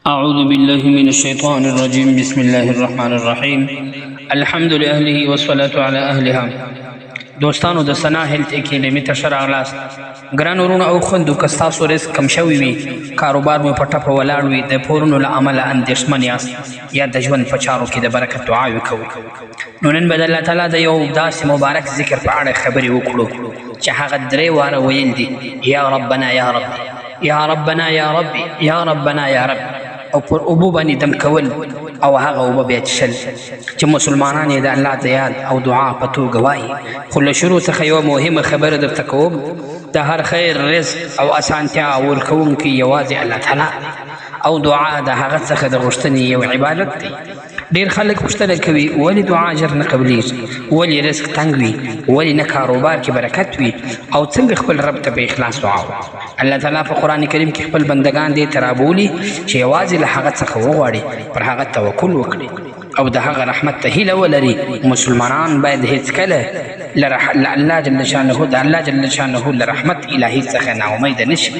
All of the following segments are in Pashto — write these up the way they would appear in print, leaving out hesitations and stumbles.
أعوذ بالله من الشيطان الرجيم بسم الله الرحمن الرحيم الحمد لله والصلاة على أهلها. دوستانو د سنا هیلث اکیډمي ته ښه راغلاست. ګران ورونه او خویندو که ستاسو رزق کم شوی وي، کاروبار مو په ټپه ولاړ وي، د پورونو له امله اندېښمن یاست یا د ژوند په چارو کې د برکت دعاوې کوو، نو نن به د الله تعالی د یو داسې مبارک ذکر په اړه خبرې وکړو چې هغه 3 واره ویل دي: یا ربنا یا رب، یا ربنا یا رب، یا ربنا یا رب، او پر اوبو باندې دم کول او هغه اوبه بیا څښل چې مسلمانان یې د الله د یاد او دعا په توګه وایي. خو له شروع څخه یوه مهمه خبره درته کوم: د هر خیر، رزق او اسانتیا ورکوونکی یوازې الله تعالی، او دعا د هغه څخه د غوښتنې یو عبادت دی. ډېر خلک پوښتنه کوي ولې دعا ژر نه قبلیږي، ولې رزق تنګ وي، ولې نه کاروبار کې برکت وي، او څنګه خپل رب ته په اخلاص دعا وکړو. الله تعالی په قرآن کریم کې خپل بندگان دې ته رابولي چې یوازې له هغه څخه وغواړي، پر هغه توکل وکړي او د هغه رحمت ته هیله ولري. مسلمانان باید هیڅکله الله جل شانه له رحمت الهي څخه ناامید نشي.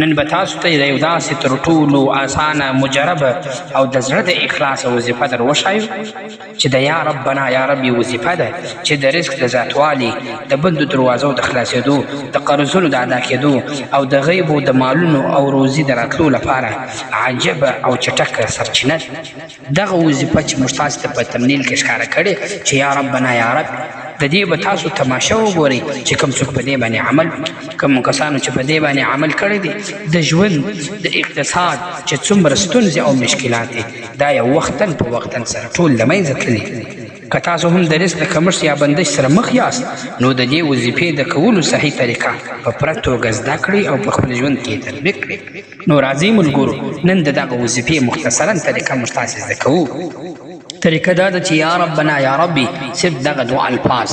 نن به تاسو ته د یو داسې تر ټولو اسانه، مجربه او د زړه د اخلاص وظیفه در وښایو چې د یا ربنا یا ربي وظیفه ده، چې د رزق د زیاتوالي، د بندو دروازو د خلاصېدو، د قرضونو د ادا کېدو او د غیبو د مالونو او روزي د راتلو لپاره عجبه او چټکه سرچینه ده. دغه وظیفه چې موږ تاسو ته په تملیل کې ښکاره کړې چې یا ربنا یا رب، د دې به تاسو تماشه وګورئ چې کوم څوک په دې باندې عمل، کوم کسانو چې په دې باندې عمل کړی دی، د ژوند د اقتصاد چې څومره ستونزې او مشکلات دي، دا یو وختن په وختن سره ټول له منځه تللي. که تاسو هم د رزق د کمښت یا بندش سره مخ یاست، نو د دې وظیفې د کولو صحیح طریقه په پوره توګه زده کړئ او په خپل ژوند کې تطبیق کړئ. نو راځئ ملګرو، نن د دغه وظیفې مختصرا طریقه موږ تاسې زده کوو. طریقه دا ده چې یا ربنا یا ربي صرف دغه 2 الفاظ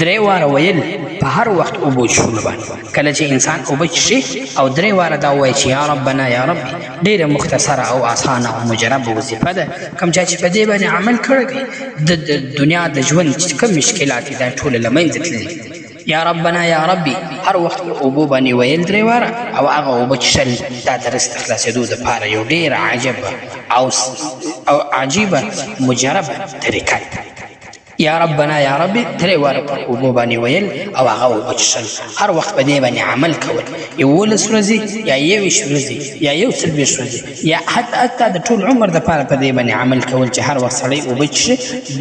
3 واره ویل په هر وخت اوبه څښلو باندې. کله چې انسان اوبه څښي او 3 واره دا وایي چې یا ربنا یا ربي، ډېره مختصره او اسانه او مجربه وظیفه ده. کوم چا چې په دې باندې عمل کړی دی، د دنیا د ژوند چې کوم مشکلات دي دا ټوله له منځه تللي. یا ربنا یا ربي هر وخت اوبو باندې ویل 3 واره او هغه اوبه څښل، دا د رزق خلاصېدو دپاره یو ډېره عجبه او عجیبه مجربه طریقه ده. یا ربنا یا ربي 3 واره پر اوبو باندې ویل او هغه اوبه څښل، هر وخت په دې باندې عمل کول، 11 ورځې یا 21 ورځې یا 41 ورځې یا حتی د ټول عمر دپاره په دې باندې عمل کول چې هر وخت سړی اوبه څښي.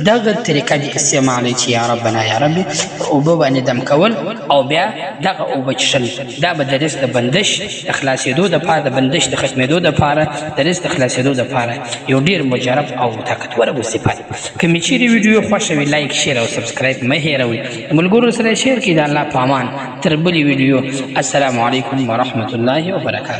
دغه طریقه دې استعمالوي چې یا ربنا یا ربي پر اوبو باندې دم کول او بیا دغه اوبه څښل. دا به د رزق د بندش د خلاصېدو دپاره، د بندش د ختمېدو دپاره، د رزق د خلاصېدو دپاره یو ډېر مجرب او طاقتوره وظیفه ده. که مې چیرې ویډیو خوښه وي، لایک، شیر او سبسکرایب مه هېروئ. ملګرو سره شیر کړئ. د الله په امان تر بلې ویډیو. السلام علیکم ورحمة الله وبرکاته.